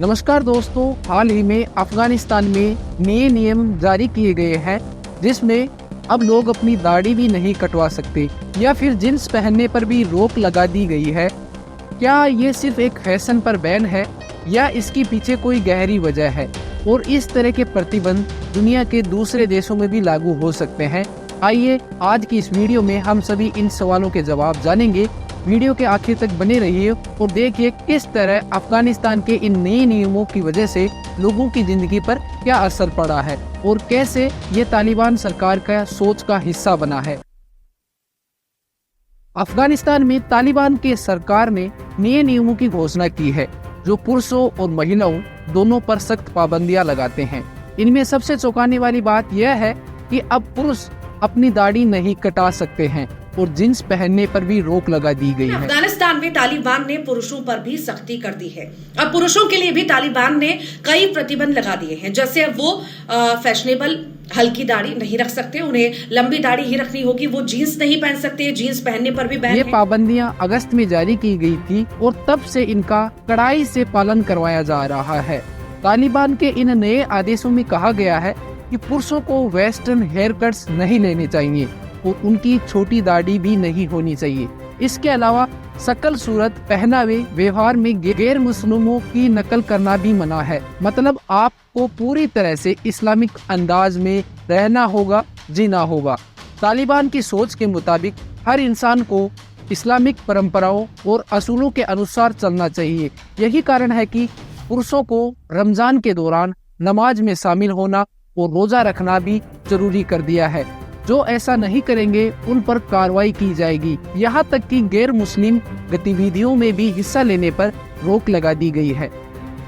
नमस्कार दोस्तों, हाल ही में अफगानिस्तान में नए नियम जारी किए गए हैं जिसमें अब लोग अपनी दाढ़ी भी नहीं कटवा सकते या फिर जींस पहनने पर भी रोक लगा दी गई है। क्या ये सिर्फ एक फैशन पर बैन है या इसके पीछे कोई गहरी वजह है और इस तरह के प्रतिबंध दुनिया के दूसरे देशों में भी लागू हो सकते हैं? आइए आज की इस वीडियो में हम सभी इन सवालों के जवाब जानेंगे। वीडियो के आखिर तक बने रहिए और देखिए किस तरह अफगानिस्तान के इन नए नियमों की वजह से लोगों की जिंदगी पर क्या असर पड़ा है और कैसे ये तालिबान सरकार का सोच का हिस्सा बना है। अफगानिस्तान में तालिबान के सरकार ने नए नियमों की घोषणा की है जो पुरुषों और महिलाओं दोनों पर सख्त पाबंदियां लगाते हैं। इनमें सबसे चौंकाने वाली बात यह है कि अब पुरुष अपनी दाढ़ी नहीं कटा सकते हैं और जींस पहनने पर भी रोक लगा दी गई है। अफगानिस्तान में तालिबान ने पुरुषों पर भी सख्ती कर दी है। अब पुरुषों के लिए भी तालिबान ने कई प्रतिबंध लगा दिए हैं, जैसे अब वो फैशनेबल हल्की दाढ़ी नहीं रख सकते, उन्हें लंबी दाढ़ी ही रखनी होगी, वो जीन्स नहीं पहन सकते, जीन्स पहनने पर भी बैन है। ये पाबंदियां अगस्त में जारी की गई थी और तब से इनका कड़ाई से पालन करवाया जा रहा है। तालिबान के इन नए आदेशों में कहा गया है कि पुरुषों को वेस्टर्न हेयर कट्स नहीं लेने चाहिए और उनकी छोटी दाढ़ी भी नहीं होनी चाहिए। इसके अलावा शकल सूरत, पहनावे, व्यवहार में गैर मुस्लिमों की नकल करना भी मना है। मतलब आपको पूरी तरह से इस्लामिक अंदाज में रहना होगा, जीना होगा। तालिबान की सोच के मुताबिक हर इंसान को इस्लामिक परंपराओं और असूलों के अनुसार चलना चाहिए। यही कारण है कि पुरुषों को रमजान के दौरान नमाज में शामिल होना और रोजा रखना भी जरूरी कर दिया है। जो ऐसा नहीं करेंगे उन पर कार्रवाई की जाएगी। यहाँ तक कि गैर मुस्लिम गतिविधियों में भी हिस्सा लेने पर रोक लगा दी गई है।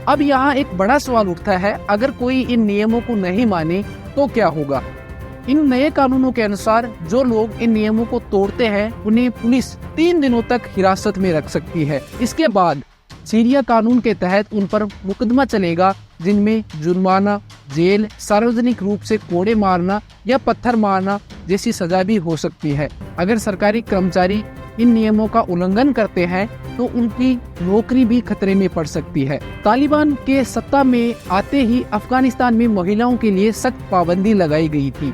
अब यहाँ एक बड़ा सवाल उठता है, अगर कोई इन नियमों को नहीं माने तो क्या होगा? इन नए कानूनों के अनुसार जो लोग इन नियमों को तोड़ते हैं उन्हें पुलिस 3 दिनों तक हिरासत में रख सकती है। इसके बाद सीरिया कानून के तहत उन पर मुकदमा चलेगा जिनमें जुर्माना, जेल, सार्वजनिक रूप से कोड़े मारना या पत्थर मारना जैसी सजा भी हो सकती है। अगर सरकारी कर्मचारी इन नियमों का उल्लंघन करते हैं तो उनकी नौकरी भी खतरे में पड़ सकती है। तालिबान के सत्ता में आते ही अफगानिस्तान में महिलाओं के लिए सख्त पाबंदी लगाई गई थी।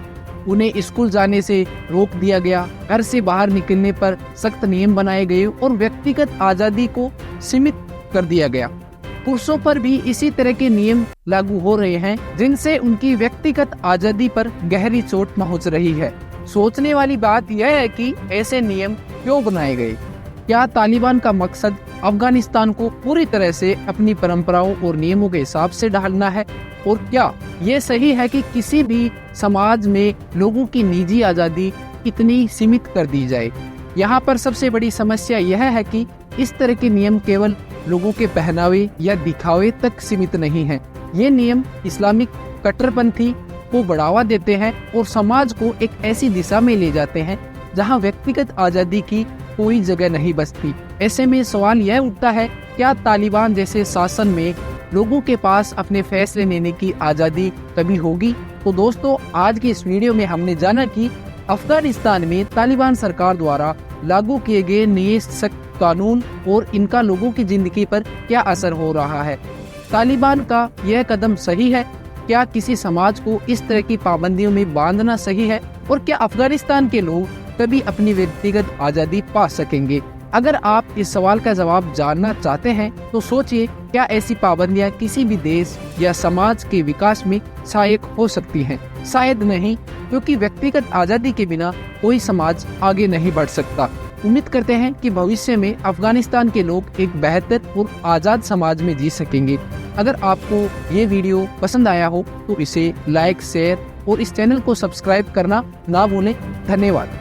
उन्हें स्कूल जाने से रोक दिया गया, घर से बाहर निकलने पर सख्त नियम बनाए गए और व्यक्तिगत आजादी को सीमित कर दिया गया। पुरुषों पर भी इसी तरह के नियम लागू हो रहे हैं जिनसे उनकी व्यक्तिगत आजादी पर गहरी चोट पहुंच रही है। सोचने वाली बात यह है कि ऐसे नियम क्यों बनाए गए? क्या तालिबान का मकसद अफगानिस्तान को पूरी तरह से अपनी परंपराओं और नियमों के हिसाब से ढालना है? और क्या ये सही है कि किसी भी समाज में लोगों की निजी आजादी इतनी सीमित कर दी जाए? यहाँ पर सबसे बड़ी समस्या यह है कि इस तरह के नियम केवल लोगों के पहनावे या दिखावे तक सीमित नहीं है। ये नियम इस्लामिक कट्टरपंथी को बढ़ावा देते हैं और समाज को एक ऐसी दिशा में ले जाते हैं जहां व्यक्तिगत आजादी की कोई जगह नहीं बचती। ऐसे में सवाल यह उठता है, क्या तालिबान जैसे शासन में लोगों के पास अपने फैसले लेने की आजादी कभी होगी? तो दोस्तों, आज की इस वीडियो में हमने जाना कि अफगानिस्तान में तालिबान सरकार द्वारा लागू किए गए नए सख्त कानून और इनका लोगों की जिंदगी पर क्या असर हो रहा है। तालिबान का यह कदम सही है? क्या किसी समाज को इस तरह की पाबंदियों में बांधना सही है? और क्या अफगानिस्तान के लोग कभी अपनी व्यक्तिगत आजादी पा सकेंगे? अगर आप इस सवाल का जवाब जानना चाहते हैं तो सोचिए, क्या ऐसी पाबंदियां किसी भी देश या समाज के विकास में सहायक हो सकती हैं? शायद नहीं, क्योंकि व्यक्तिगत आजादी के बिना कोई समाज आगे नहीं बढ़ सकता। उम्मीद करते हैं कि भविष्य में अफगानिस्तान के लोग एक बेहतर और आजाद समाज में जी सकेंगे। अगर आपको ये वीडियो पसंद आया हो तो इसे लाइक, शेयर और इस चैनल को सब्सक्राइब करना ना भूलें। धन्यवाद।